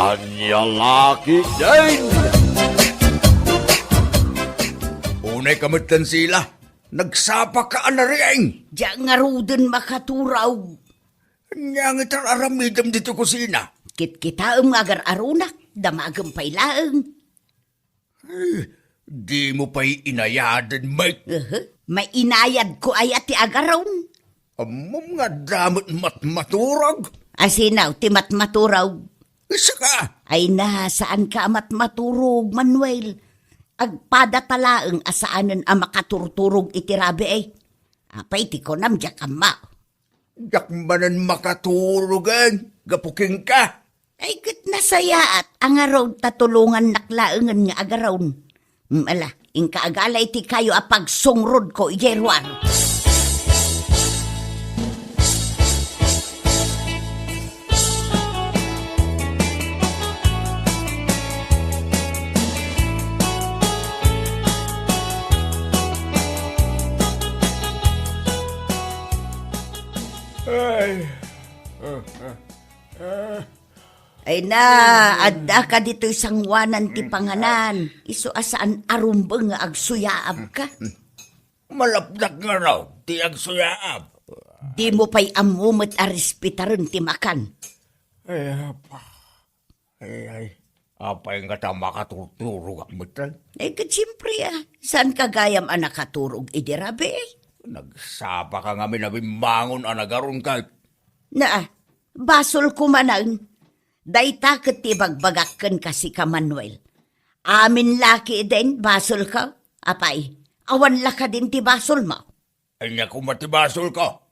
Anya laki din! Unay kamutan sila. Nagsapa ka na rin. Diyan nga rudin makaturaw. Nga nga tararamidam dito kusina. Kit-kitaam agar arunak, damagam pailaang. Di mo pa'y inayadan, mate. May inayad ko ay ati agaron. Amom nga damot matmaturag. Asinaw, ti matmaturaw. Isa ka. Ay na, saan ka matmaturog, Manuel? Agpada talaang asaanan ang makaturturog itirabi ay. Apay ti ko namdyak ama. Yakmanan makaturugan. Gapuking ka. Ay kat nasaya at ang araw tatulungan naklaangan nga agaron. Ala, ingkaagalay ti kayo apag sungrod ko, Ijerwan. Ay na, adda ka dito isang wanan ti panganan. Iso asaan arumbang nga agsuyaab ka. Malapdak nga raw. Tiag suyaab. Di mo pa'y amumot a respetaron ti makan. Ay, apa. Ay. Apa yung kata makaturturog ang mutan? Ay kat siyempre saan kagayam ang nakaturog idirabe eh? Nagsapa ka nga minabimbangon ang nagaroon ka. Na, basol ko manang. Dayta kat tibagbagakan kasi ka, Manuel. Amin laki din, basol ka. Apay, awan la ka din ti basol mo. Ay niya kung matibasol ka.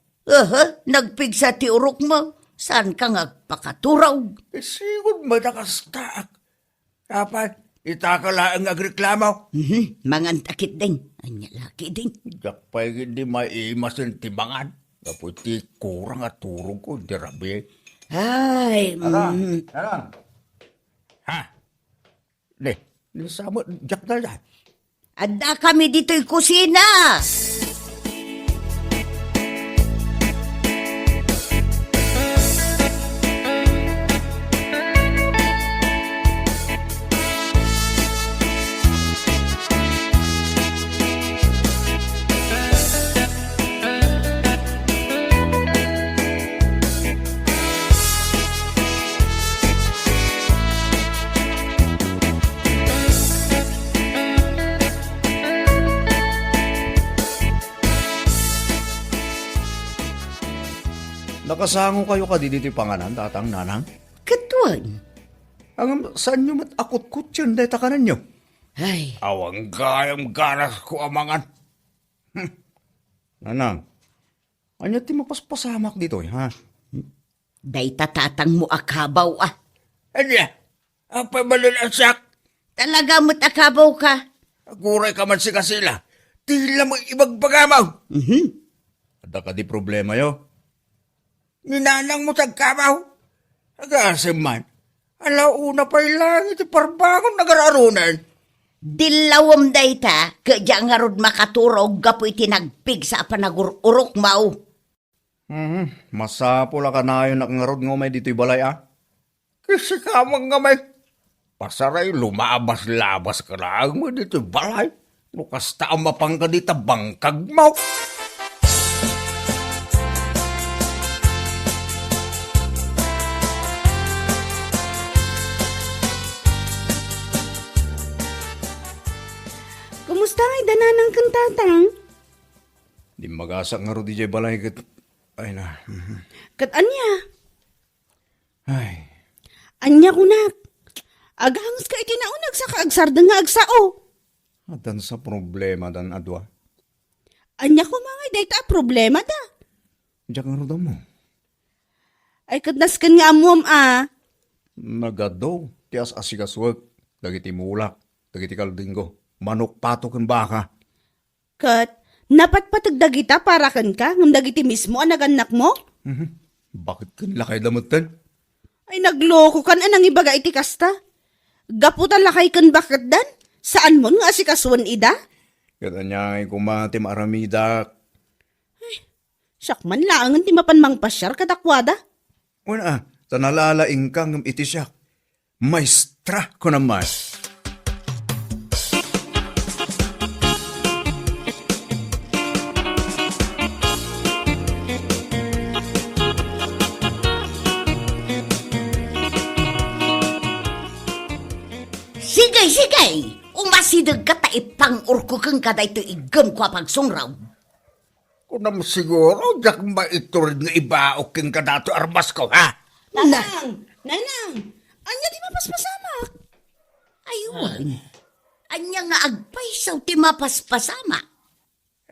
Nagpigsa ti urok mo. Saan ka nga pakaturaw? Sigod madakastak. Dapat, itakala ang agreklamo. Mangantakit din. Anya laki din. Jakpay hindi maimas ang tibangan. Kaputi kurang at turong ko, dirabi. Ay, Ano? Ha? Di sama, jak na yan. Adda kami dito'y kusina. Nakasango kayo ka dito panganan, tatang nanang? Katuan. Ang saan nyo matakot-kot yun, dahil takanan nyo? Ay, Awang gayam ganas ko amangan. Nanang, anya ti mapaspasamak dito, ha? day tatatang mo akabaw Anya, ang pamalilansak. Talaga mo't akabaw ka. Aguray ka man si kasila. Tila mo ibagbagamaw. Ada ka di problema yo. Ninanang mo tagkamaw. Agasim man. Alauna pa ilang iti parbangon nagararunan. Dilawam dayta, kaya nga rod makaturog, gapoy tinagpig sa panagururok mau. Masapula ka na yun nakangarod nga may dito'y balay, Kasi kamang nga may pasaray lumabas-labas ka lang mo dito balay. Lukas taang mapang ka dito bangkag mo. Kumusta ngay dananang kang tatang? Di magasak nga ro di jay balay kat... Ay na. Kat anya? Ay, Anya kunak. Aghangs ka iti naunag sa kaagsarda nga agsao. atan sa problema dan adwa. Anya ko mga dayta problema da. Diyak nga ro daw mo. Ay kadnaskan nga amuam Nagadaw, tiyas asikaswag, dagiti mulak, dagiti kaldinggo, manok patok ang baka. Kat, napat patagdagita para kan ka, ngam dagiti mismo ang naganak mo? Bakit kan lakay damutan? Ay nagloko kan anang ibaga iti kasta. Gaputan lakay kan bakit dan? Saan mo nga asikaswan ida? Kata niya ay kumatim aramida. Siyak man laangan ti mapanmang pasyar katakwada. Una, tanalalaing kang iti siya. Maestra ko naman. Sigay! Umasidag ka taipang urko kang kaday to igam ko pagsungraw. Kunam siguro, jak maiturid nga ibaok king kadato armas ko, ha? Nanang, anya di mapaspasamak. Aywan. Anya nga agpaysaw ti mapaspasama.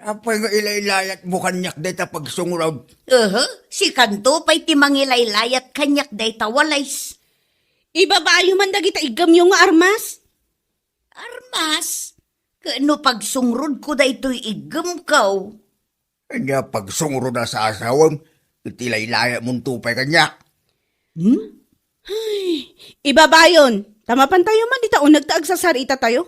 Apay nga ilaylayat mo kanyak deta pagsunguraw. Si kanto pa'y ti mangilaylayat kanyak day tawalays. Ibabayo man dagita igam yung nga armas. Armas, kano pagsungrod ko day to'y igam kaw. Kanya pagsunguro na sa asawam, itilaylaya mong tupay kanyak. Ibabayon, tamapan tayo man di taon nagtaagsasarita tayo.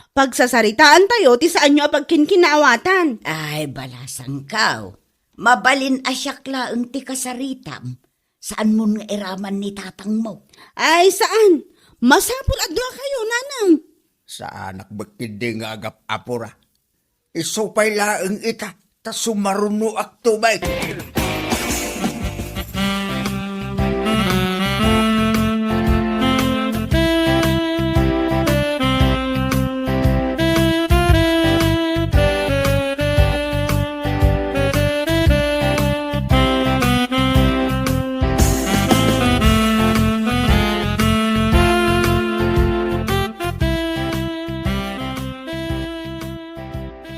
Pagsasaritaan tayo, ti saan nyo apagkinkinawatan. Ay, balasang kaw. Mabalin asyak laeng ti kasaritam. Saan mo nga iraman ni tatang mo? Ay, saan? Masapul adwa kayo, nanang. Sa anak bakidi nga agap apura. Isupay laeng ita, ta sumaruno aktubay.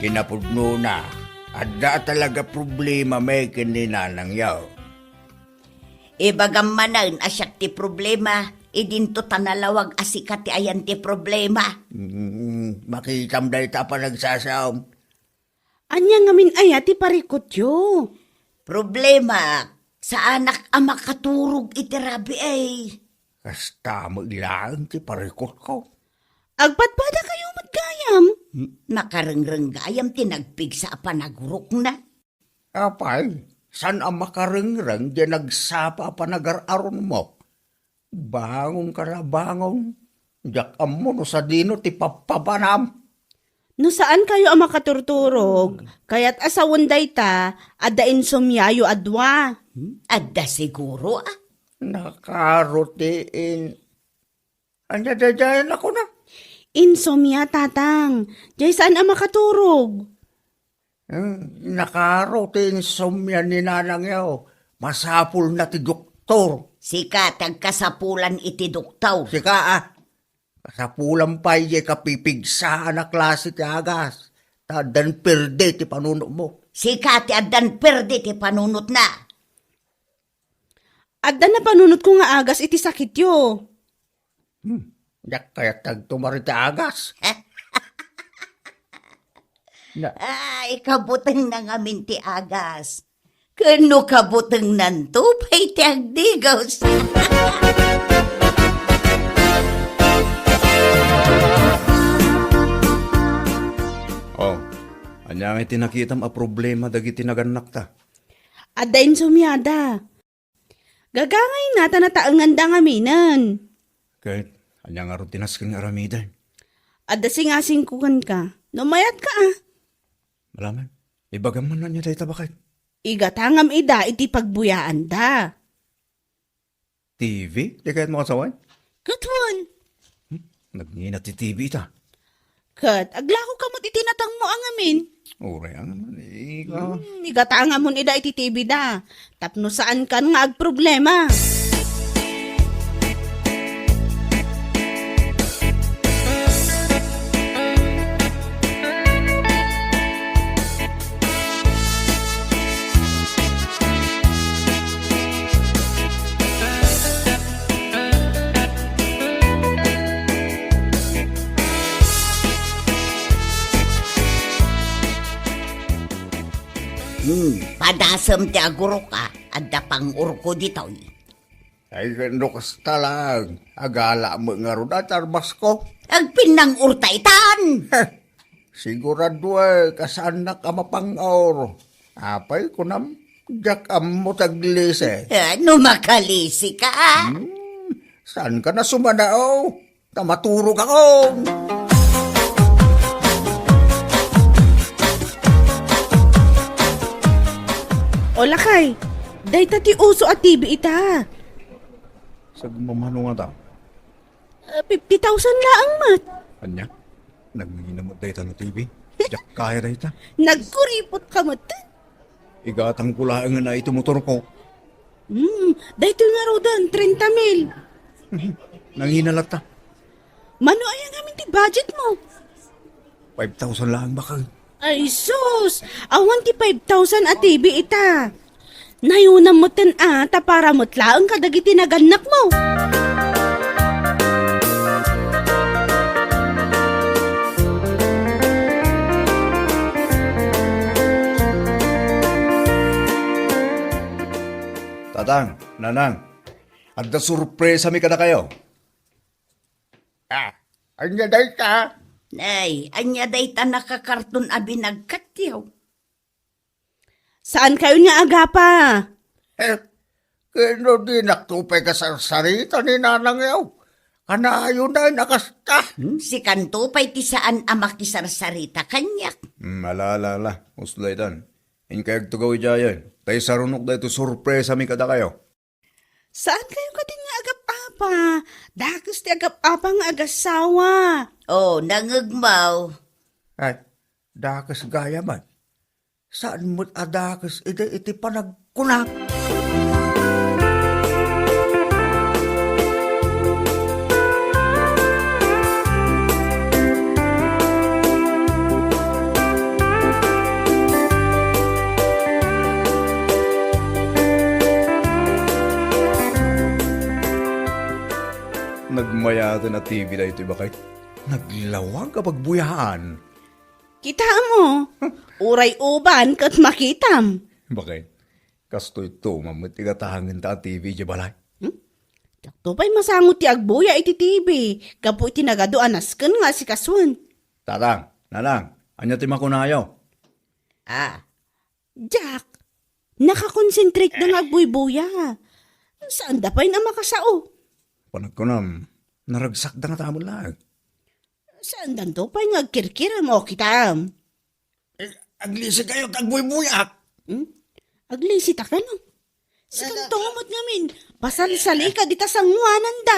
Kinapudno na, ada talaga problema may kininanang yaw. Ibagam manan asyak ti problema, idinto tanalawag asikat ti ayan ti problema. Makikam dahi ta pa nagsasaom. Anya ngamin aya ti parikot yo. Problema, sa anak ama katurog iti rabi ay. Kasta mo ilaan ti parikot ko. Agpadpada kayo matgayam. Nakarengreng-gayam tinagpig sa panagurok na. Apay, san ang makarengreng di nagsapa pa nagar-aron mo? Bangon ka na bangon. Diyak mo no sa dino ti papabanam. No saan kayo ang makaturturog, kaya't asawunday ta, adain sumyayo adwa. Adda siguro ah. Nakarutiin. Anya dayayan ako na. Insomnia, tatang. Jay saan ang makaturog? Nakarutiin sumya ni nanang yaw. Masapul na ti doktor. Sika, tagkasapulan iti doktaw. Sika kasapulan pa ye kapipigsaan na klase ti agas. Tadan perde ti panuno mo. Sika, ti addan perde ti panunot na. Adda na panunot ko nga agas iti sakit yo. Yak kaya tagtumari ti agas. Ay, kabutang na ngamin ti agas. Kano kabutang nanto, pa'y ti agdigaws. Oh, anya nga tinakitam a problema dagiti naganak ta. Adda insomniada. Gagangay na tanataangan da ngaminan. Kahit anya nga rutinas kang aramidan. Adda singasing kukan ka. Numayat ka ah. Malaman, ibagam man na niya tayo tabakit. Igatangam ida iti pagbuyaan da. TV? Di kahit makasawan? Katwan. Nagngina ti TV ta. Kat, aglako ka mo't itinatang mo ang amin. Uray, ang naman, ikaw. Igatangam mo ida iti TV da. Tapno saan kan nga agproblema. Padasam ti aguro ka, adda pang urko ditoy. Ay gano kasta lang. Agala mo nga ron at armas ko. Agpinang urtaitan. Sigurado kasaan na ka mapangaor. Apay ko nam, jak mo taglise. Ano makalisi ka ah? Saan ka na sumanao? Tamaturog ako. O lakay, day ti uso at TV ita. Sagmamano nga ta. 50,000 laang mat. Anya? Nagminamot dayta no TV? Jak kaya dayta. Nagkuripot ka mat. Igatang kulaan nga na ito motor ko. Day nga rodan, 30 mil. Nanginalat ta. Mano ayang amin ti budget mo? 5,000 lang bakal. Ay sus, awan ti 5,000 at TV ita. Nayunam mo tan ata para mutlaang kadagiti naganak mo. Tatang, nanang, adda surpresa mi kada kayo. Anya day ka? Nay, anya day ta nakakarton abi nagkatyaw. Saan kayo nga agapa? Kano di naktupay ka sa sarita ni nanang yaw? Kanayo na nakasta. Si kanto pa'y ti saan amak ti sarsarita kanyak. Alala, uslay tan. Inkayag tugaw ijayan. Tay sarunok da ito surpresa mi kada kayo. Saan kayo kadin nga agap-apa? Dakas ti agap-apa nga agasawa. Oh, nangagmaw. Ay, dakas gaya man. Saan mo't adakas iti panagkunak? Nagmayatan na TV da ito bakay. Naglawag kapag buyahan. Kita mo, uray uban kat makitam. Bakay? Kasto ito, mamatigatahangin ta TV di balay. Dakto pa'y masangot ti agbuya iti TV. Kapo iti nagaduanasken nga si Kaswan. Tatang, nanang, anya ti makunayo. Jack, nakakonsentrate na nga agbuy-buya. Saan da pa'y na makasao? Panagkunam, naragsak da nga tamon lang. Saan danto pa'y nga agkirkiram o kitam? Aglisi kayo tagbuy-buyak. Aglisita ka no? Si kantomot ngamin, pasal-sali ka dita sa nguanan da.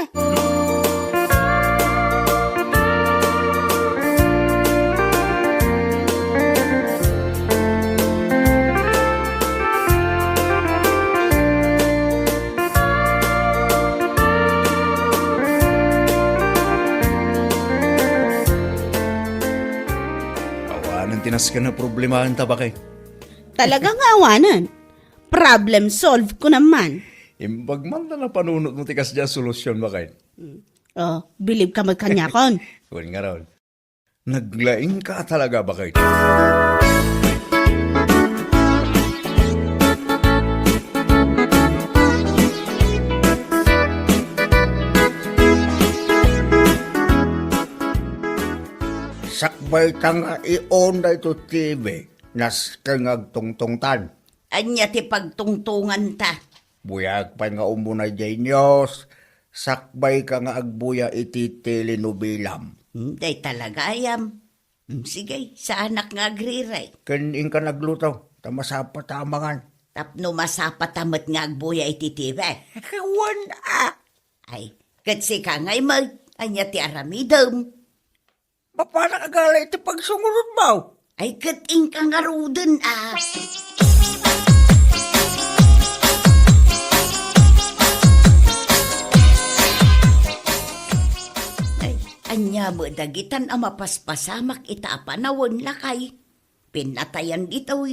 Awanan tinas ka na problemahan ta bakay. Talagang awanan. Problem solved ko naman. Imbag man na panunot mo tikas dyan solusyon bakay. Oh, believe ka magkanyakon. Kunin nga raw. Naglaing ka talaga bakay. Sakbay ka nga i-on na ito TV. Nas kang agtungtungtan. Anya ti pagtungtungan ta. Buyag pa nga umunay jay Diyos. Sakbay ka nga agbuya iti telenobilam. Day talaga ayam. Sige, sa anak nga agriray. Kanin ka nagluto. Tamasapa tamangan. Tapno masapatamat nga agbuya iti TV. Kawan Ay, katsi ka ngay mag, anya ti aramidam. Mapana kagala iti pagsungunod mo? Ay, kating ka nga ruden Ay, anya mo dagitan ang mapaspasamak ita panawon lakay. Pinatayan dito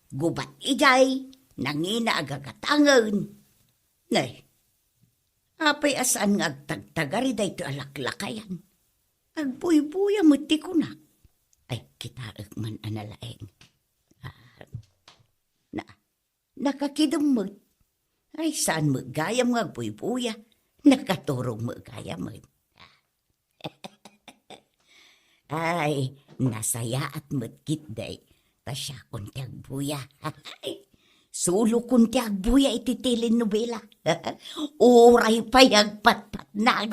gubat ijay, nangina agagatangan. Nay, apay asaan nga agtagtagari da ito alaklakayan. Agbuy-buya mo ti ko na. Ay, kitaag man analaeng. Nakakidam mo. Ay, saan mo gayam nga agbuy-buya? Nakaturong mo gayam mo. Ay, nasaya at matkit day. Tasya kunti agbuya. Sulo kunti agbuya iti telenovela. Uray payag patpat Nag.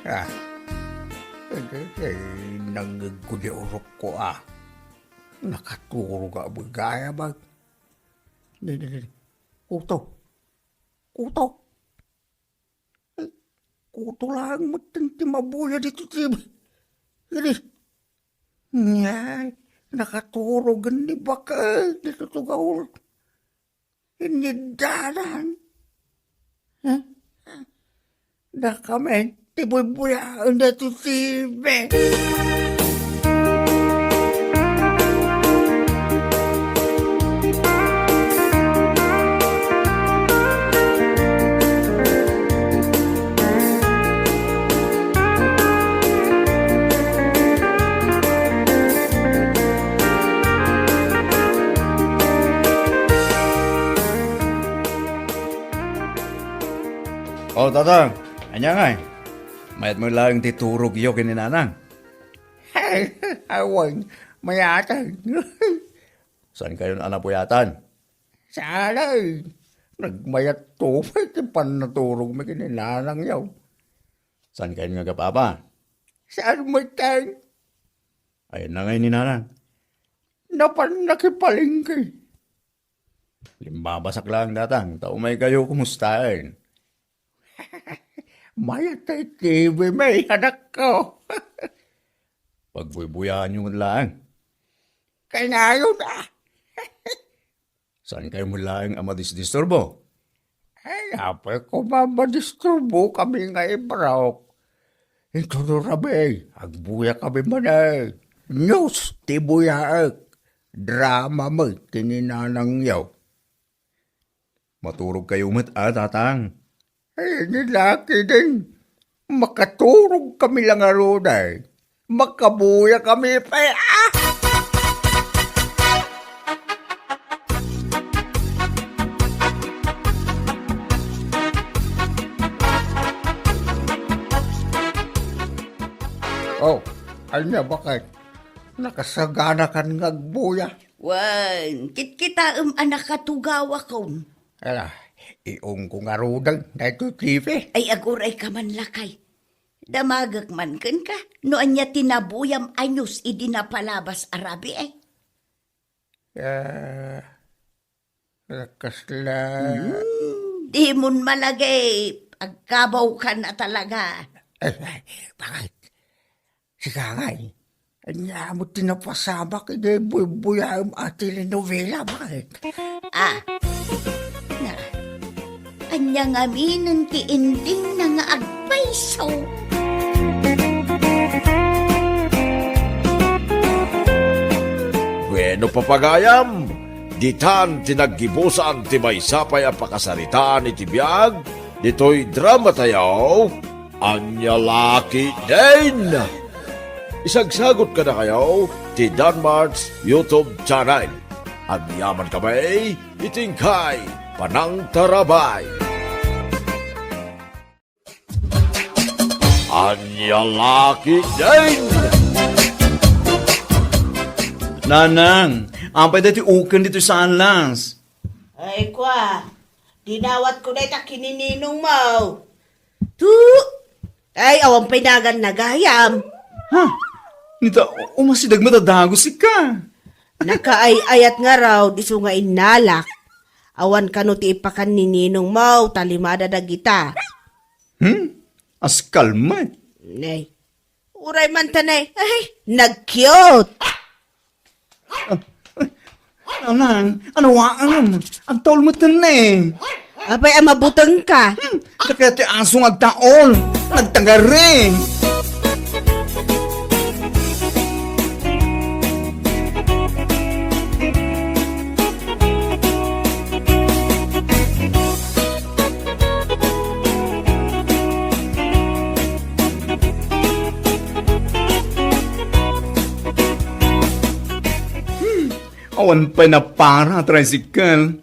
Ah, nanggudiurok ko nakaturo ka bagaya bag. Kuto. Kuto. Kuto lang matinti mabuya dito, Tim. Gani. Ngay, nakaturo gani baka dito to gaul. Inidaran. Nakamen, tibuy-buya na to, Tim. Oh, tatang. Anya nga eh. Mayat mo lang titurog iyo kininanang. Ay, awan, mayatan. Saan kayo anak puyatan? Sana nagmayat tupay ti panaturog may kininanang yaw. Saan kayo nga kapapa? Saan mo tan? Ayun na ngayon ni nanang. Napan nakipalingkay. Limbabasak lang datang. Tao may kayo kumustahin. Mayat ay TV may anak ko. Pagbuy-buyahan nyo lang. Kanayo na. Saan kayo mo lang ang madisturbo? Ay, apay ko mamadisturbo kami nga ibraw. Ito no rabi, agbuya kami manay. News, tibuyaak. Drama mo, kininanang yaw. Maturog kayo tatang. Ay, nilaki din. Makaturog kami lang arunay. Makabuya kami pa. Oh, anya bakit? Nakasagana kan ngagbuya. Wan, kita anak katugawa ko. Ala, iong ko nga rudang na ito TV. Ay aguray ka man lakay. Damagak man kan ka. Noan niya tinabuyam anyos idinapalabas arabi eh. Kasla. Di mon malagay. Agkabaw ka na talaga. Ay, bakit? Sigangay. Anya mo tinapasabak ide buya ang telenovela, bakit? Anya nga minun ti inding na nga agpaysaw. Bueno papagayam, ditan tinaggibusan ti may sapay ang pakasaritaan iti biyag, dito'y drama tayo, anya laki din. Isagsagot ka na kayo, ti Danmarks YouTube channel. Agyaman kamay, itingkay, panang tarabay. Anya laki din. Nanang, ampay dati ukan dito sa anlas. Ay, kwa. Dinawat ko na ita kinininong mo. Tu! Ay, awang pinagan na gayam. Ha? Nita, umasidag matadago si ka. Nakaay-ayat nga raw, diso nga inalak. Awan ka no ti ipakan ni ninong mo, talimada da gita. As kalma. Nay, uray man tanay. Ay, nag-cute. Nanang, ano ang taol mo eh. Abay, mabutang ka. Kaya ti asong agtaol, nagtangari. Awan pa na para, tricycle.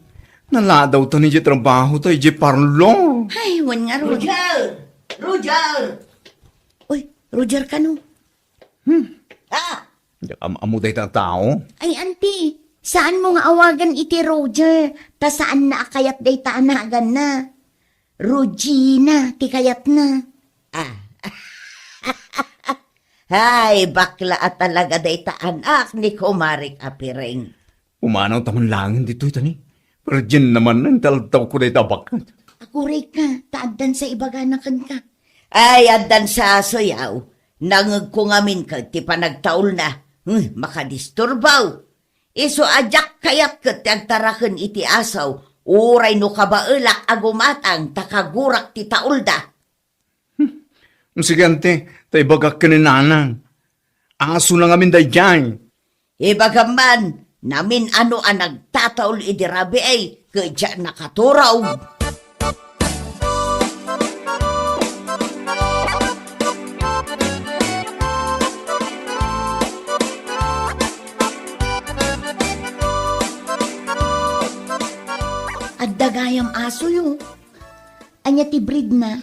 Nala daw to ni trabaho tayo, parlor. Ay, wan nga, Roger! Roger! Uy, Roger ka no? Ah! Amo tayo tao. Ay, auntie, saan mo nga awagan iti Roger? Ta saan na akayat day taanagan na? Regina, ti kayat na. Ah. Ay, bakla at talaga day taanak ni Kumarik Apireng. Umanaw taman langin dito ito ni. Virgin naman ang talataw ko na itabak. Akuray ka, taadan sa ibaganakan ka. Ay, adan sa asoyaw. Nangag ko ngamin ka, ti panagtaul na. Makadisturbaw. Iso ajak kayat ka, ti agtarakan iti asaw. Uray no kabaelak agumatang, takagurak ti taul da. Sigante, tayo bagak ka ni nanang. Aso na ngamin day dyan. Ibagaman, namin ano ang nagtataul idirabi ay, kaya nakaturaw. At dagayam aso yun. Anya ti breed na.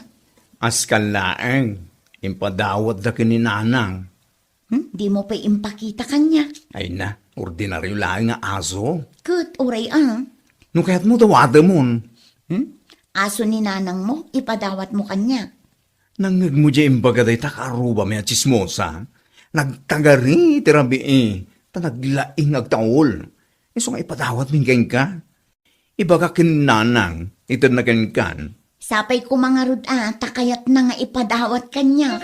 Askal laeng. Impadawat da ka ni nanang. Di mo pa impakita kanya. Ay na, ordinaryo lang nga aso. Kut, uray ah. No kaya't mo tawada mo. Aso ni nanang mo, ipadawat mo kanya. Nangag mo dyan imbaga day takaruba may chismosa. Nagtagari tirabi Tanaglaing agtaol. Iso nga ipadawat minggan ka. Ibaga kin nanang, ito na kan. Sapay ko mga rod takayat na nga ipadawat kanya.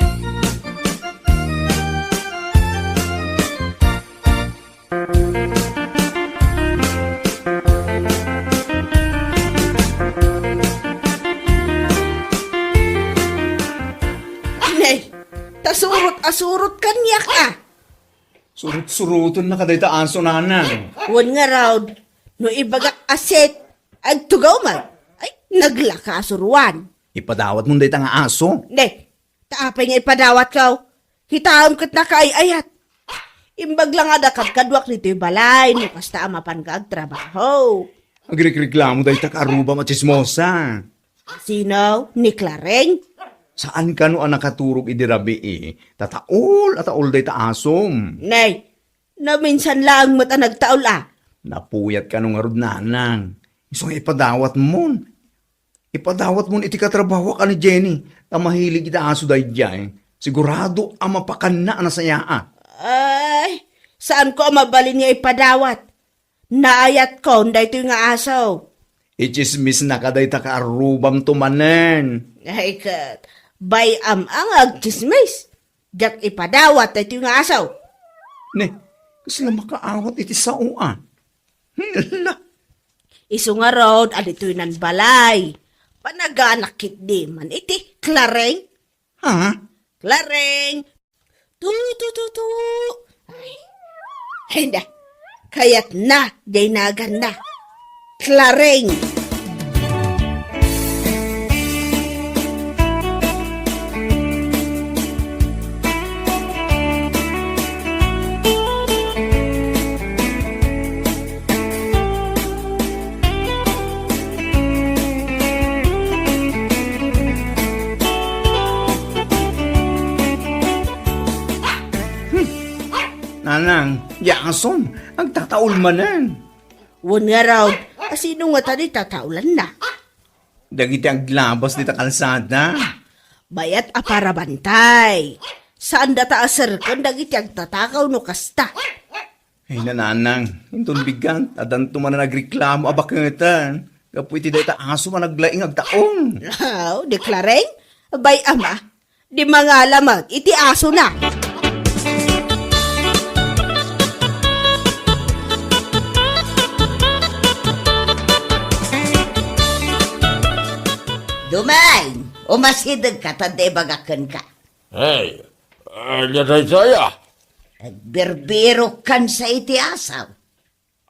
Nay, tasurot-asurot kanya ka. Surut-surutan na kaday ta aso nanang. Wan nga raw, no ibagak aset, agtugaw man. Ay, naglakasuruan. Ipadawat mo day ta nga aso. Nay, taapay nga ipadawat ka. Hitaam kat na kaayayat. Imbag lang ada kadwak nito yung balay, no kasta amapan ka agtrabaho. Agreklamo day ta karuba machismosa. Sino? Ni Clareng? Saan ka no ang nakaturog idirabi Tataol at taol day ta asom. Nay, na minsan lang mata nagtaol Napuyat ka nung arod nanang. Iso nga ipadawat mo. Ipadawat mo iti katrabaho ka ni Jenny. Mahilig ita aso day dyan. Sigurado ang mapakan na nasayaan. Ay, saan ko mabalin nga ipadawat? Naayat ko, dahito yung aso. Ichismis na ka day ta kaarubam tumanen. Ay, kat, bay ang agchismis. Diyak ipadawat, dahito yung aso. Ne, kasi lang makaawat iti sauan. Hala. Iso nga road, adito yung balay. Panaganakit di man, iti, Clareng? Ha? Clareng! Tu. Ay, hindi. Kaya't na, day nagan na. Clareng! Nanang, yason, ang tataol manan. Wan nga raw, sino nga tani tataulan na? Dagiti ang glabas dita kalsada. Bayat para bantay. Saan data asar kan dagiti ang tatakaw no kasta? Ay nananang, intun bigan, adan tuman na nagreklamo abaketan. Kapu iti data aso man naglaing agtaong. Wow, deklareng? Bay ama, di mga lamag, iti aso na. Dumay, umasidag ka, tanda bagakan ka. Hey, naday saya. Berbero kan sa iti asaw.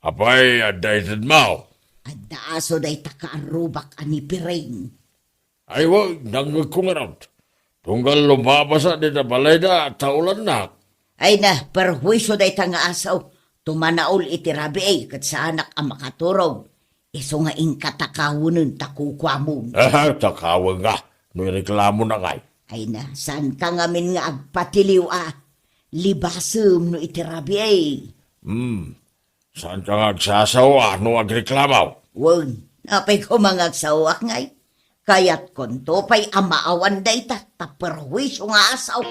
Apay, aday mo. At daaso day takaarubak ani Pireng. Ay, wag, nanggag ko nga raw. Tunggal lumabasa din na balay na taulan na. Ay na, perhuiso day tanga asaw. Tumanaol iti rabi kat sa anak ang makaturog. Iso nga ing katakawunan takukwamon. Takawag nga. No reklamo na ngay. Ay na, saan ka ngamin nga agpatiliw Libasem no iti rabi Saan ka nga agsasawa no agreklamaw? Wag, napay ko mga agsawak ngay. Kaya't konto pa'y amaawan day taperwisyo nga asaw.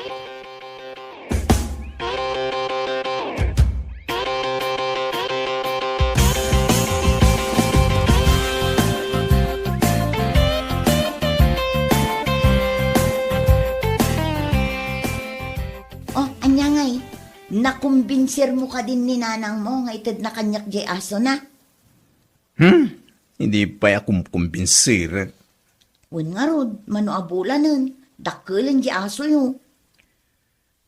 Oh, anya ngay, nakumbinsir mo ka din ni nanang mo nga itad na kanyak di aso na. Hindi pa akong kumbinsir. Wen nga rod, manuabula nun, dakkelan di aso yo.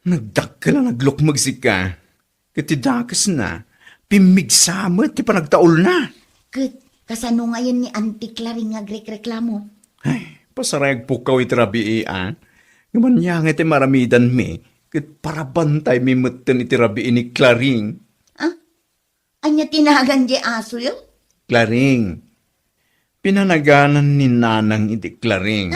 Nagdakka na naglukmag si ka. Katidakas na. Pimigsamot, ti panagtaol na. Ket, kasano ngayon ni Auntie Claring agreklamo? Ay, pasarayag pukaw itirabi Ngaman niya nga iti maramidan mi. Ket para bantay mi mutten itirabi ni Claring. Ah? Anya tinagan di aso yo? Claring. Pinanaganan ni nanang iti Claring.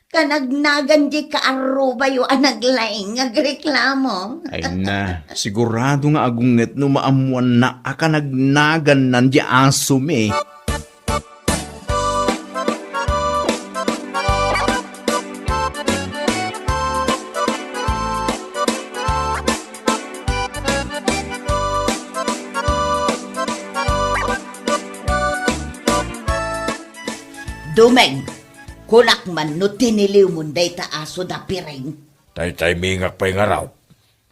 Kanagnagan di kaaruba yo anaglaing agreklamo. Ay na, sigurado nga agunget no maamuan na akanagnagan nan di aso mi. Dumeng, kulak man no tiniliw mo day ta aso da piring. Tay mingak pa'y nga raw.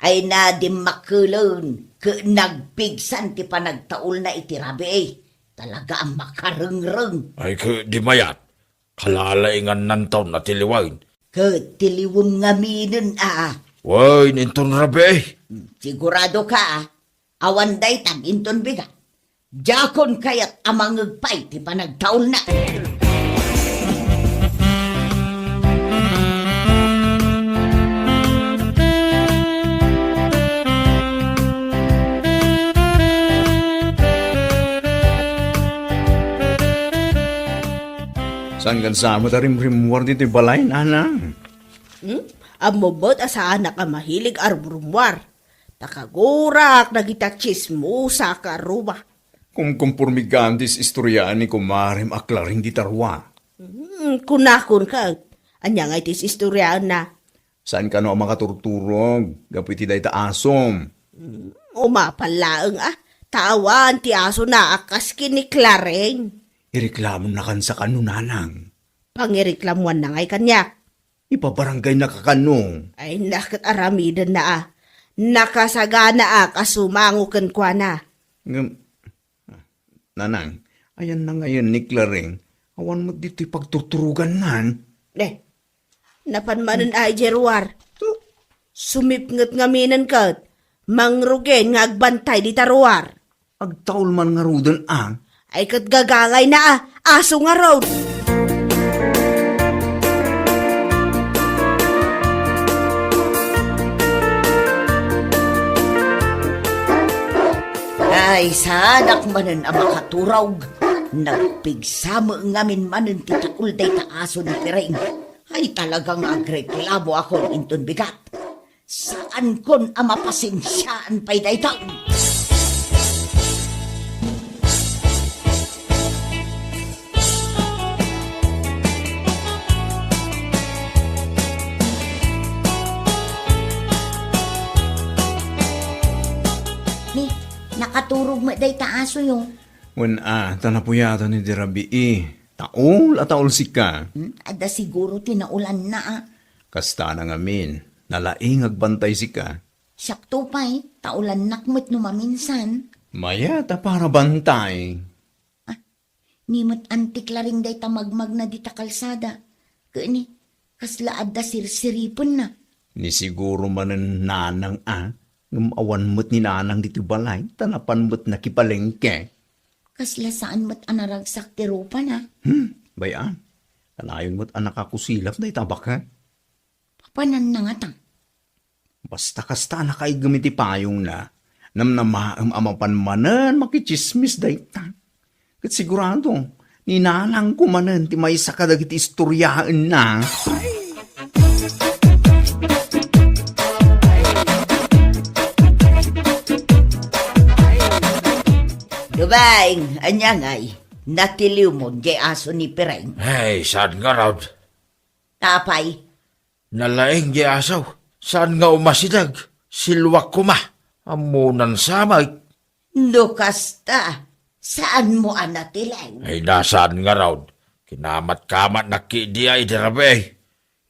Ay na di makulon, ke nagpigsan ti panagtaul na itirabi Talaga ang makarengreng. Ay di mayat. Kalalaingan ng taon na tiliwain. Ke tiliwon nga minin Way, ninton rabi. Sigurado ka awan day tag inton bigat. Jakon kayat amang ngagpay ti panagtaul na. Saan kan sama ta rimrimwar dito balay, nanang? Amobot asa anak ka mahilig arburumwar. Takagurak nagita chismosa ka ruba. Kung kumpurmigantis istoryaan ni kumarim aklaring di tarwa. Kunakun ka. Anya nga itis istoryaan na. Saan ka no ang makaturturog? Gapiti day ta asom. Umapalaang tawan ti aso na akas kini Clareng. Ireklamo na kan sa kanunanang. Pangireklamuan na ngay kanya. Ipabarangay na kakanong. Ay nakat aramidan na Nakasagana kasumangukan kwa na. Nanang, ayan na ngayon ni Clareng. Awan mo dito pagtuturugan nan. Napanmanan ay Jerwar. Sumipngat nga minan kat. Mangrugen nga agbantay di taruar. Agtaul man nga rudan Ay kat gagangay na aso nga road. Ay, sadak manen ang makaturog. Nagpigsama ngamin manen titaul day taaso ni Piring. Ay talagang agreklamo ako inton bigat. Saan kon ang mapasensyaan pa'y dayta? Nakaturog mo day taaso yung. Wen tanapuyata ni Dirabi Taol at taol si ka. Ada siguro tinaulan na Kasta na ngamin. Nalaing agbantay si ka. Sakto pa'y, taulan nakmet no maminsan. Maya ta para bantay. Nimot antik laring day tamagmag na di ta kalsada. Kani, kaslaad da sirsiripon na. Ni siguro manen nanang Ngumawan mo't ni nanang dito balay, tanapan mo't nakipalengke. Kasla saan mo't anaragsak ti rupa na. Bayan, kanayon mo't anak ako silap na itabak ha. Papanan na nga tang. Basta kasta na kay gamiti payong na, Namnamaam amapan manen makichismis dayta. Kat sigurado, ninanang ko manen ti may sakadagiti istoryaan na. Dubaing, anya ngay, natiliw mo di aso ni Pireng. Ay, saan nga raw? Apay, Nalaing di asaw. Saan nga umasidag? Silwak ko ma. Amunan samay. nukasta, saan mo anatilang? Ay, nasaan nga raw? Kinamat-kamat na kidiya idirabe.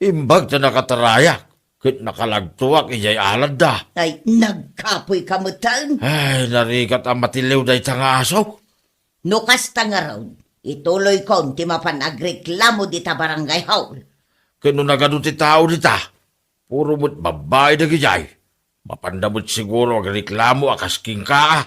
Imbag na nakatarayak. Kit nakalagtuwak ijay alad da. Ay, nagkapoy kamutan. Ay, narikat ang matiliw day tanga asaw. Nukasta nga raw, ituloy ko ti mapanagreklamo di ta barangay hall. Kano nagaduti tao dita. Puro mo't babae na gijay. Mapandamot siguro ang reklamo akas king ka.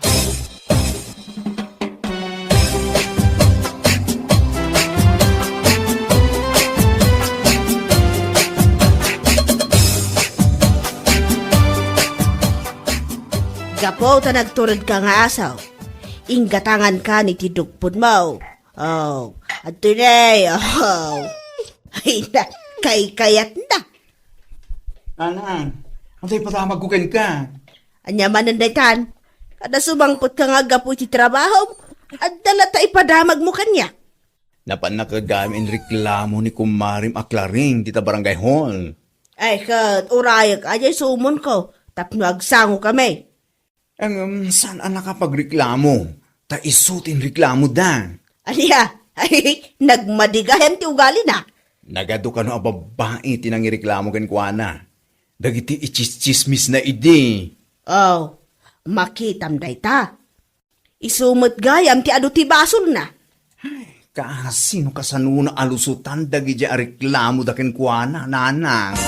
Gapo ta nagturod ka nga asaw. Inggatangan ka ni tidugpod mo. Oh, at today, oh. Ay na, kay-kayat na. Anang, antay patamag ko ka. Anya mananday tan. Kada sumangpot ka nga gapo ti trabaho. At dala ta ipadamag mo kanya. Napan nakagamin reklamo ni kumarim aklaring dita barangay hall. Ay kat, urayak ajay sumon ko. Tapno agsango kami. Ang saan ang nakapagreklamo? Ta isutin reklamo da. Aniya, ay nagmadigahem ti ugali na. Nagado ka no a babae tinangireklamo ken kuana. Dagiti ichis-chismis na idi. Oh, makitam day ta. Isumot gayam ti adu ti basol na. Kasino kasanuna alusutan dagiti a reklamo da ken kuana, nanang.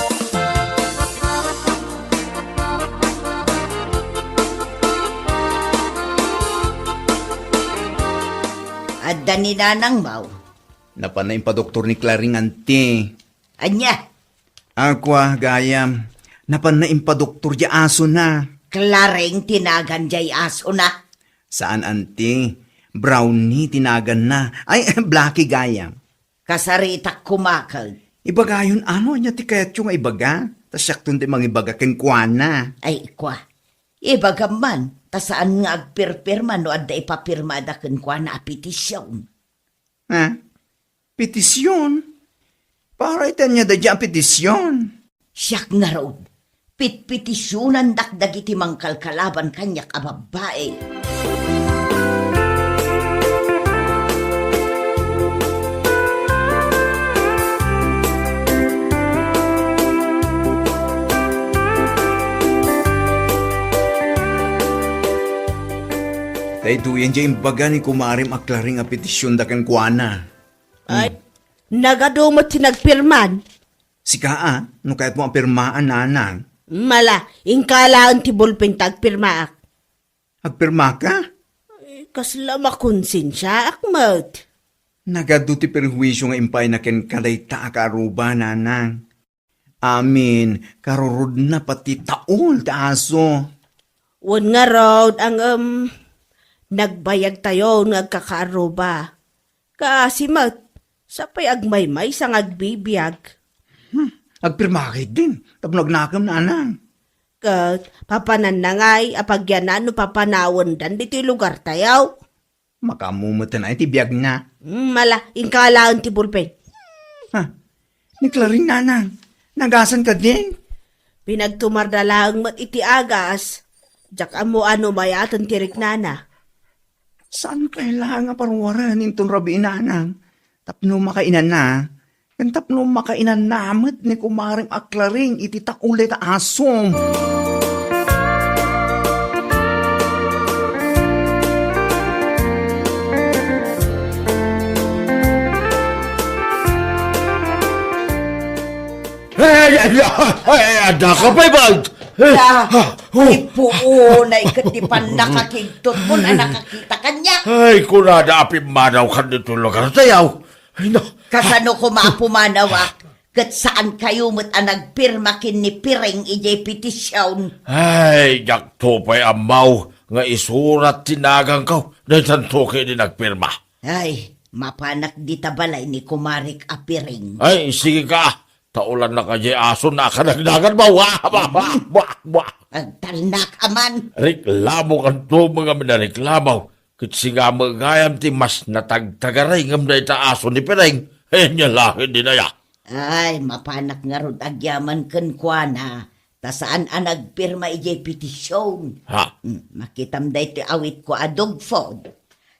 Adda ni nanang mau. Napanay pa doktor ni Claring ante. Anya, Aqua, gayam. Napanay pa doktor di aso na. klareng tinagan jay aso na. Saan ante? Brownie tinagan na. Ay, Blackie gayam. Kasaritak kumakal. Ibagayon ano niya ti kayat yung ibaga? Tas siyaktun di mga ibaga ken kuana. Ay, kwa. Ibagaman, ta saan nga agpirpirma no adda ipapirma da ken kwa na petisyon. Ha? Petisyon? Para itan niya da dyan petisyon. Siyak nga raw, pitpitisyonan dakdagiti mangkalkalaban kanyak a babae. Tay duyan dyan imbaga ni kumarim aklaring a petisyon da ken kuana. Ay, nagadumot si nagpirman. Sika no kahit mo ang pirmaan nanang. Mala, ingkalaan ti bulpin tagpirmaak. Agpirma ka? Kasla makonsensya akmat. Nagado ti perwisyo nga impay na ken kadayta ka aruba nanang. Amin, karurod na pati taol ta aso. Wan nga raw ang nagbayag tayo nagkakaaruba. Kaasimat, sapay agmaymay sang agbibiyag. Agpirma ka din, tapno nagnakam nanang. Kat, papanan na ngay, apagyanan no papanawon dan dito lugar tayaw. Makamumutan na iti biyag na. Mala, ingkalaan ti bulpen. Ha? Ni Claring nanang, nagasan ka din? Pinagtumardalang mat iti agas. Jak amo ano mayatan tirik nana. Saan kailangan parwaran intong rabi nanang? Tapno makainan na. Kan tapno makainan namat ni kumaring aklaring iti takulay ta asom. Ada ka pa ibang? Ipuo na ikatipan nakakigtot mo na nakakita kanya. Ay, kunada api manaw ka dito lugar tayaw. Ay, no. Kasano ko maapumanawak, kat saan kayo mo't ang nagpirma kin ni Pireng ijay petisyon. Ay, yak topay amaw. nga isurat tinagang ko na tantuki ni nagpirma. Ay, mapanak di tabalay ni Kumarik Apiring. Ay, sige ka. Taulan na kajay aso na kanagdagan ba? Wah, wah, wah, wah, wah. Agtalnak aman. Reklamo kan to mga minareklamo. Kitsi nga magayam ti mas natagtagaray ngam na ita aso ni Pireng. Eh, niya lahin din na ya. Ay, mapanak nga rod agyaman ken kuana. Ta saan ang nagpirma ijay petisyon. Ha? Makitam day ti awit ko adugfod.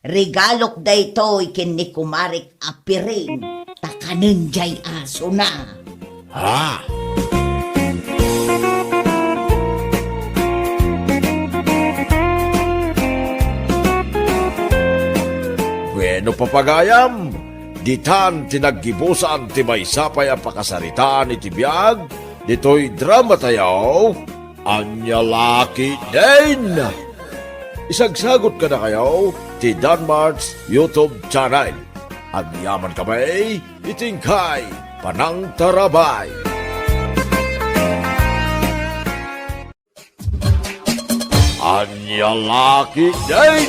Regalok day to ikin ni Kumarik Apiring. Takanin jay aso na. Ha? Bueno papagayam, ditan tinaggibusan ti may sapay ang pakasaritaan ni Tibiyag, dito'y drama tayo, anya laki din. Isagsagot ka na kayo, ti Danmarks YouTube channel. Ang yaman kami, itingkay, Panang Tarabay. Anya laki din.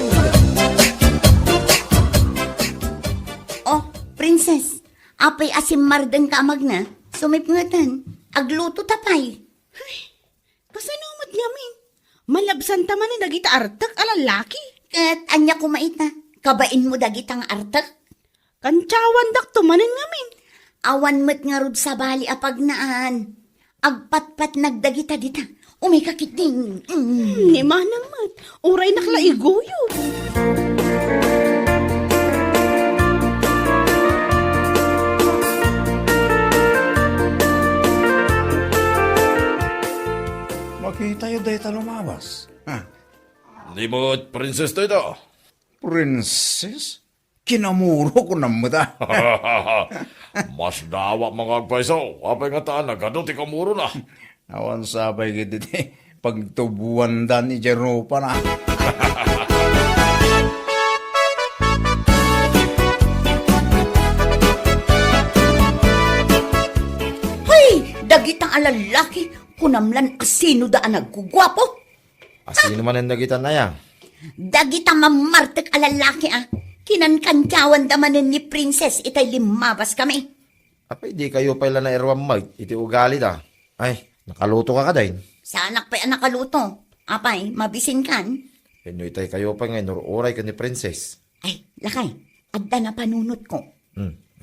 Oh, princess, apay asim mardeng kamag na. Sumipngatan, agluto tapay. Kasanumat ngamin. Malabsan taman ni dagita artak alalaki. Kat anya kumaita, kabain mo dagitang artak. Kancawan dak tumanin ngamin. Awan met nga rod sa bali apagnaan. Agpatpat nagdagita dita. Umikakiting. Ni manang mat. Uray naklaigoyo. Makita yun dahil lumabas. Ha? Di mo, princess to ito. Princess? Kinamuro ko na mo ta. Mas dawa mga agpaiso. Apay nga taan, nagano ti kamuro na. Awan sabay gito di. Pagtubuan dan ni Jeropa na. Hoy, dagitang alalaki. Kunamlan asino daan nagkugwapo. Asino man ang nagitan na yan? Dagitang mamartek alalaki ah. Kinankansyawan damanin ni princess itay limabas kami. Apay, di kayo pala na erwam mag. Iti ugali ta. Ay, nakaluto ka dahin. Sa anak pa ang nakaluto. Apay, mabisin kan. Inyo itay kayo pa ngayon, uray ka ni princess. Ay, lakay, adda na panunot ko.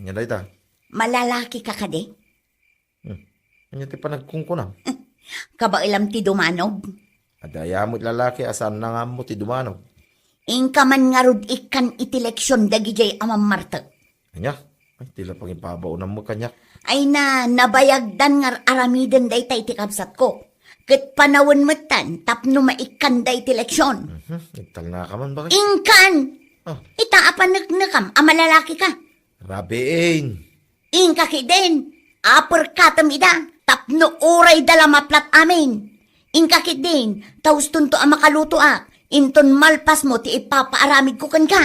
Anya dahi ta. Malalaki ka kade. Anya ti pa nagkungkunam. Kabailam ti dumanog. Adaya mo't lalaki, asan na nga mo ti dumanog. Ingka man nga rod ikan itileksyon dagijay amam marta. Anya? Ay, tila pang ipabaunan mo kanya. Ay na, nabayagdan nga aramiden day tay ti kabsat ko. Ket panawon metan, tapno maikan day ti leksyon. Nagtal na ka man bakit? Ingkan! Ah. Itaapan nagnakam, amalalaki ka. Rabiin. Ingka ki din, apor katam ida, tapno uray dala maplat amin. Ingka ki din, taus tunto ang makaluto a, inton malpas mo ti ipapaaramid ko kan ka.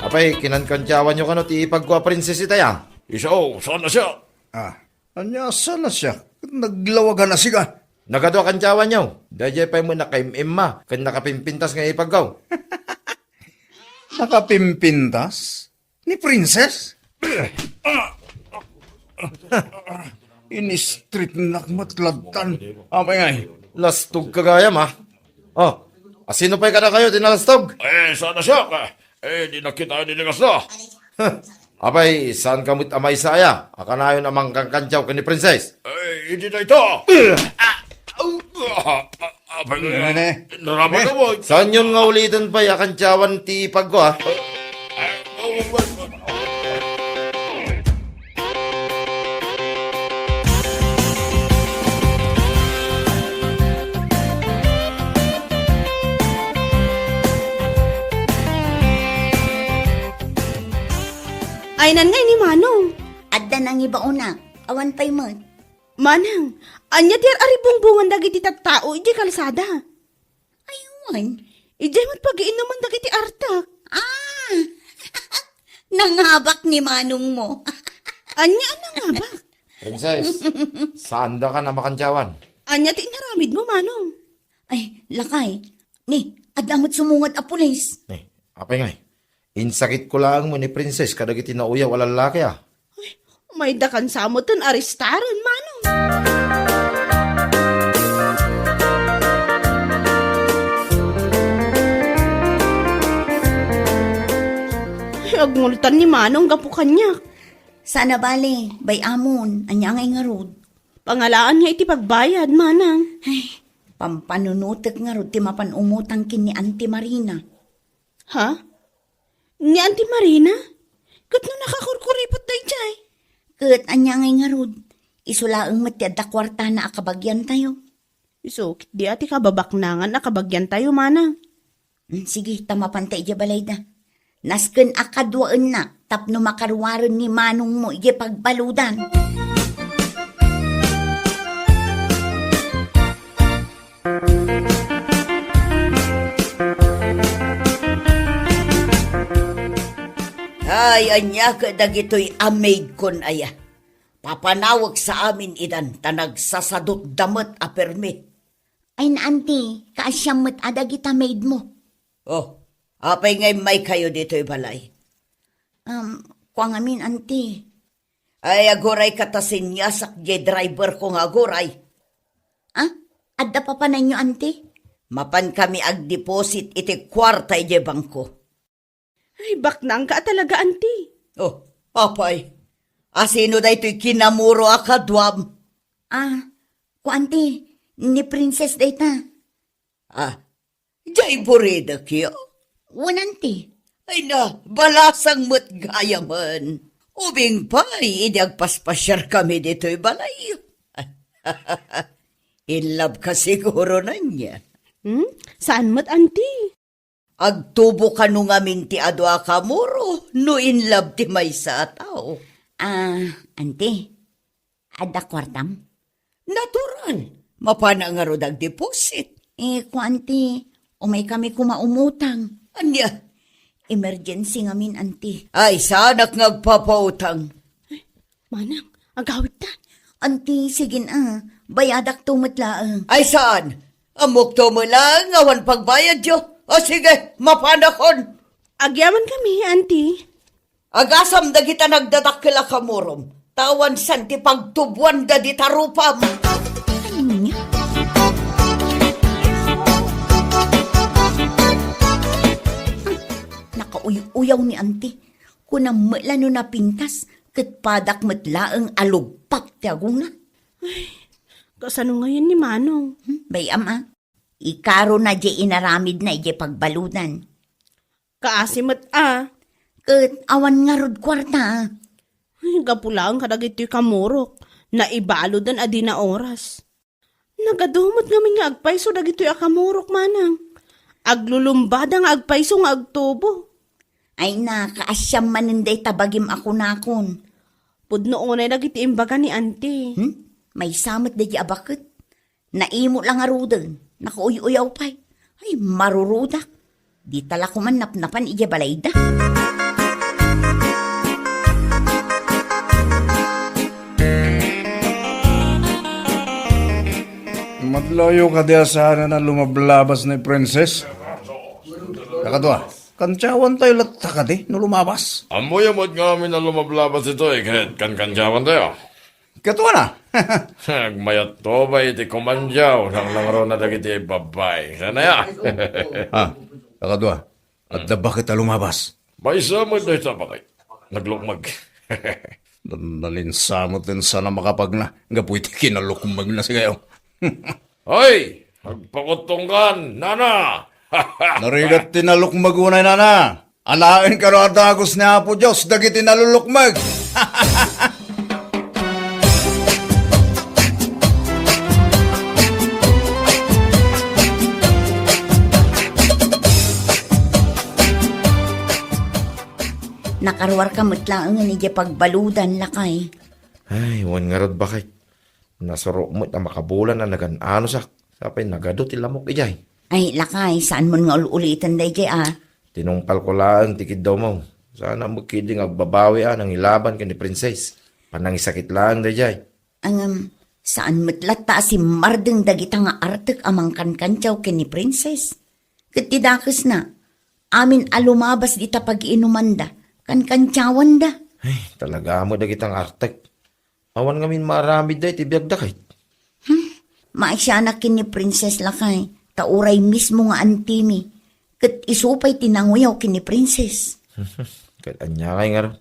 Apay, kinankansyawan nyo kano ti ipagkwa princess itaya. Iso, saan na siya? Anya, saan na siya? Naglawagan na siya. Nagadwa kansyawan nyo. Dahil pa mo nakaimim ma, kan nakapimpintas nga ipagkaw. Nakapimpintas? Ni princess? In-street nakmatlatan. Amay ngay. Lastog kagayam ha. Oh, asino pa'y kada kayo tinalastog? Saan na siya? Di na kita niligas na. Apay, saan kamot amay saya? Akanayon amang kangkansyaw ka ni princess? Hindi na ito. Apay, naraman ka mo. Saan yun nga ulitin pa yakansyawan ti ipagko ha? Ay nan ngay ni Manong. Adda nang iba una, awan pa'y mo. Manang, anya tiar aribungbungan dagiti tattao iti kalsada. Ayun, Ijay mo't pag-iinuman dagiti artak. ah, Nanghabak ni manong mo. Anya na nga ba? Princess, saan da ka na makantyawan? Anya ti naramid mo, Manong. Ay, lakay. Ni, adamot sumungad a pulis. Apay nga insakit ko lang mo ni Princess kadagiti na uyaw wala lalaki ah. May dakan sa mo ton aristaran, Manong. Ay, agmulitan ni Manong gapu kanya. Sana bale, bay amon, anya ngay nga rod. Pangalaan niya iti pagbayad, Manang. Ay, pampanunutek nga rod, ti mapan umutang kin ni Auntie Marina. Ha? Ni Auntie Marina? Kat no nakakurkuripot day jay. Kat anya ngay nga rod, isulaang matiyad kwarta na akabagyan tayo. So, di ati kababaknangan nakabagyan tayo, Manang. Sige, tamapantay di balay da. Nasken akadwaan na, tapno makarwaran ni manong mo, ije pagbaludan. Ay, anya ka dagito'y amaid kon aya. Papanawag sa amin idan, tanagsasadot damot a permit. Ay na, auntie, kaasyamot adagita maid mo. Oh, apay ngay may kayo dito'y balay. Kuang amin, auntie. Ay, agoray katasin niya sakye driver ko nga agoray. Ah, adda pa pa ninyo, auntie? Mapan kami ag-deposit iti kwarta ije bangko. Ay, baknang ka talaga, Auntie. Oh, apay. Asino da ito'y kinamuro akadwam? Ku auntie, ni Princess data. Jay burida kiyo? Auntie. Ay na, balasang mo't gaya man. Ubing pa'y idagpaspasyar kami dito'y balay. In love ka siguro na niya. Saan mo't, Auntie? Agtubo ka nung amin ti adwa ka muro, no in love ti may sa tao. Auntie, ada kwartam? Natural, mapana nga rod ang deposit. Ku auntie, umay kami kumaumutang. Anya, emergency ngamin, auntie. Ay, sanak ngagpapautang. Manang, agawid na. Auntie, sige bayadak tumatlaang. Ay, saan? Amok tumulang, awan pagbayad yo. O sige, mapanakon. Agyaman kami, Auntie. Agasam da kita nagdadakila kamurom. Tawan san ti pagtubuan da di tarupam. Ano niya? Nakauyaw ni auntie. Kunang malano na pintas, kat padak matlaang alugpak ti aguna. Kasano ngayon ni Manong? Bayam ikaro na di inaramid na ije pagbaludan. Kaasimat Kat awan nga rod kwarta. Ay, gapulang kadagito'y kamurok. Naibalodan adi na oras. Nagadumot ngamin nga agpayso dagito'y akamurok, Manang. Aglulumbada nga agpayso nga agtubo. Ay na, kaasyam maninday tabagim ako nakon. Pudno unay dagiti imbaga ni Auntie. May samot da di abakit. Naimo lang arudan. Nakauyaw pa'y. Ay, marurudak. Di tala ko man napnapan ije balayda. Madlayo ka diya sana na lumablabas ni Princess. Kakadwa, kantsawan tayo latta ka di, no lumabas. Amoy amot nga amin na lumablabas ito kahit kan-kansyawan tayo. Katwa na. Nagmayat to ba iti kumandyaw nang langro na dagiti babay. Sana ya. Kakadwa, at da bakit lumabas? May samod na ito bakit? Naglukmag. Nalinsamot din sana makapag na. Nga po iti kinalukmag na sigayo. Hoy! Magpakutungkan, nana! Narigat tinalukmag unay na. Alain ka ro adagos ni Apo Diyos, dagiti nalulukmag. Nakarwar ka matlaang nga ije pagbaludan lakay. Ay, wan nga rod bakit? Nasaro mo na makabulan na nagan-ano sa sapay nagadot ilamok ijay. Ay, lakay, saan mo nga ulitan day jay Tinungpal ko lang tikid daw mo. Sana mo kidding agbabawi ang ilaban ka ni Princess. Panangisakit lang, dayjay. Ang saan matlata si Mardeng dagita nga artek amang kankanchaw ken ni Princess. Katidakas na, amin alumabas dita pag-inumanda, kankansyawan da. Ay, talaga mo dagitang artek. Awan ngamin marami day, tibiyag da kahit. Maisyanak ken ni Princess lakay, tauray mismo nga antimi. Kat isupay tinanguyaw ken ni Princess. Kahit anya kay nga ron.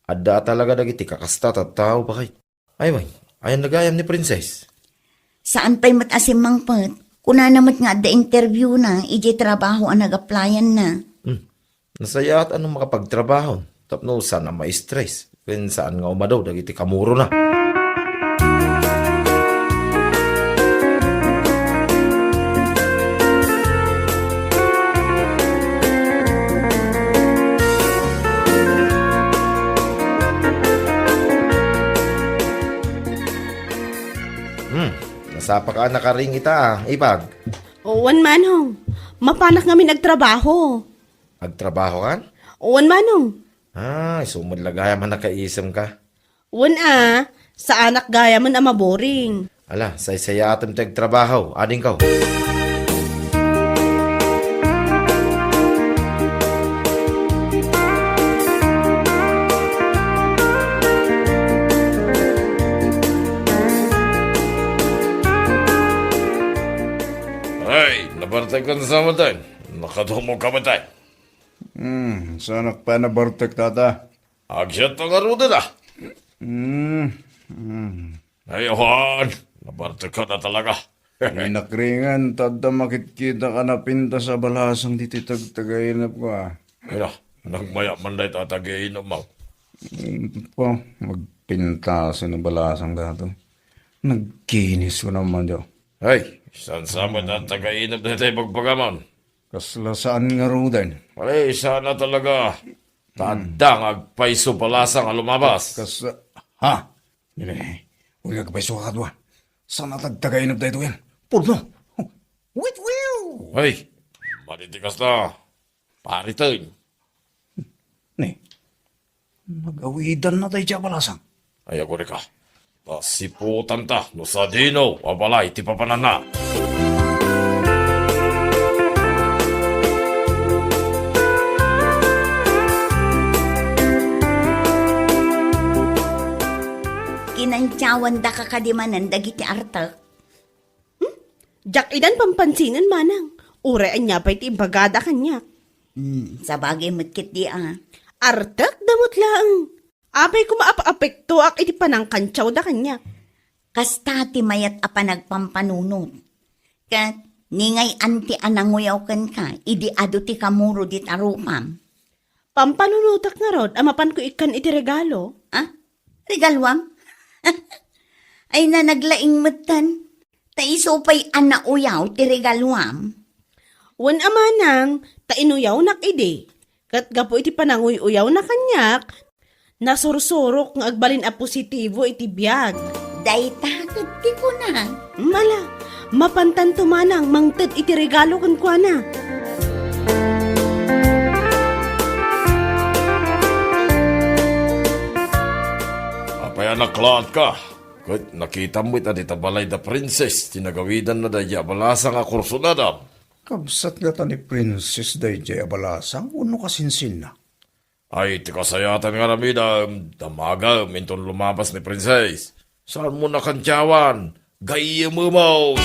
Adda talaga dagiti kakasta tao pa kahit. Ay, way, ayan nagayam ni Princess. Saan pa'y matasim mang pat? Kuna namat nga da interview na, iji trabaho ang nag-applyan na. Nasaya at anong makapagtrabaho. Tapno sana ma-stress. Kung saan nga umadaw, dagiti kamuro na. Nasapa ka nakaring ita, ipag. Uwan manong, mapanak ngamin nagtrabaho. Agtrabaho kan? Uwan manong, Sumod lagaya man nakaisam ka. uwan sa anak gaya man maboring. Ala, say-saya atam tagtrabaho, ading ka. Ay, nabartay ka na sa matay. Nakadumog ka matay. Sanak pa na bartek tata. Agyat ang aruda na. Ay, Juan, nabartay ka na talaga. Inakringan, tada makitkita ka na pinta sa balasang dititag tagainap ko Kaya, nagmaya man dahi tatagayin mo. Po, magpinta sa balasang dato. Nagkinis ko naman daw. Ay, saan sa mo na tagainap na tayo magpagaman? Kasla saan nga rudan? Ay, sana talaga. Tandang agpaiso palasang alumabas. Kasla, ha? Nilay, huwag kagpaiso ka kadwa. Saan natagtagainap tayo yan? Purno! Wait, will! Ay, manitikas na. Paritin. Ni, mag-awidan na tayo siya balasang. Ay, ako rin ka. Pasiputan ta, no sa dino, wabalay, ti papanan na. Kinansyawan da kakadimanan dagiti artek. Jak idan pampansinan manang, uray anya pa'y ti bagada kanya. Sa bagay matkit di Artak damot lang. Apay ko maapa-apekto ak iti panangkantsaw da kanya. Kasta ti mayat apa nagpampanunot. Kat ningay anti ananguyaw kan ka, idi ado ti kamuro dit arupam. Pampanunutak nga rod, amapan ko ikan iti regalo. Regalwam? Ay na naglaing matan. Taiso pa'y anauyaw ti regalwam. Wan amanang, tainuyaw nak ide. Kat gapo iti pananguy-uyaw na kanyak, nasursurok nga agbalin a positibo iti biyag. Day takot ti ko na. Mala, mapantan tumanang mangted iti regalo kan kwa na. Apay anaklaat ka. Kat nakita mo ita dita balay da princess, tinagawidan na daya balasang a kurso na dam. Kabsat nga ta ni Princess day siya balasang, uno kasinsin na. Ay, tikasayatan nga namin damaga, minton lumabas ni princess. Saan mo nakantyawan? Gaya mo mo!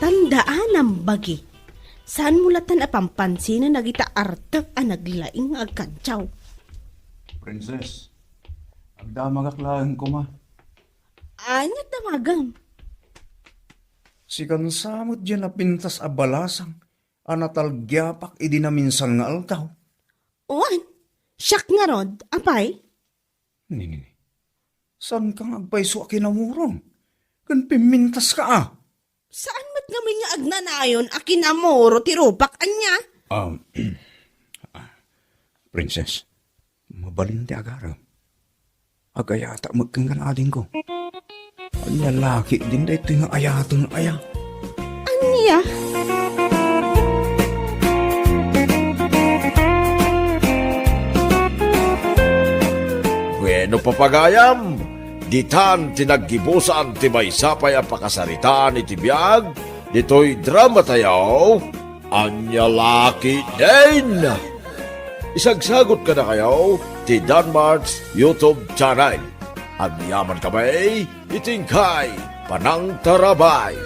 Tandaan ang bagi. Saan mulatan a pampansin na nagita artak a naglaing agkantsaw? Princess, agdamagaklaan ko ma. Anya tamagang. Si kansamot dyan na pintas a balasang, anatalgyapak idi na minsan nga altaw. Uwan, siyak nga rod, apay? Nini, saan kang agpaiso a kinamurong? Kan pimintas ka Saan mat ngamin nga agnanayon a kinamoro ti rupak anya? Princess, mabalin ti agara. Agayata magkang ading ko. Anya laki din da ito nga ayaton aya. Anya? Bueno papagayam, ditan tinaggibusan ti maysapay ang pakasaritaan iti biyag, dito'y drama tayo, anya laki din. Isagsagot ka na kayo, ti Danmarks YouTube channel. Ang yaman kamay, itingkay, panang tarabay.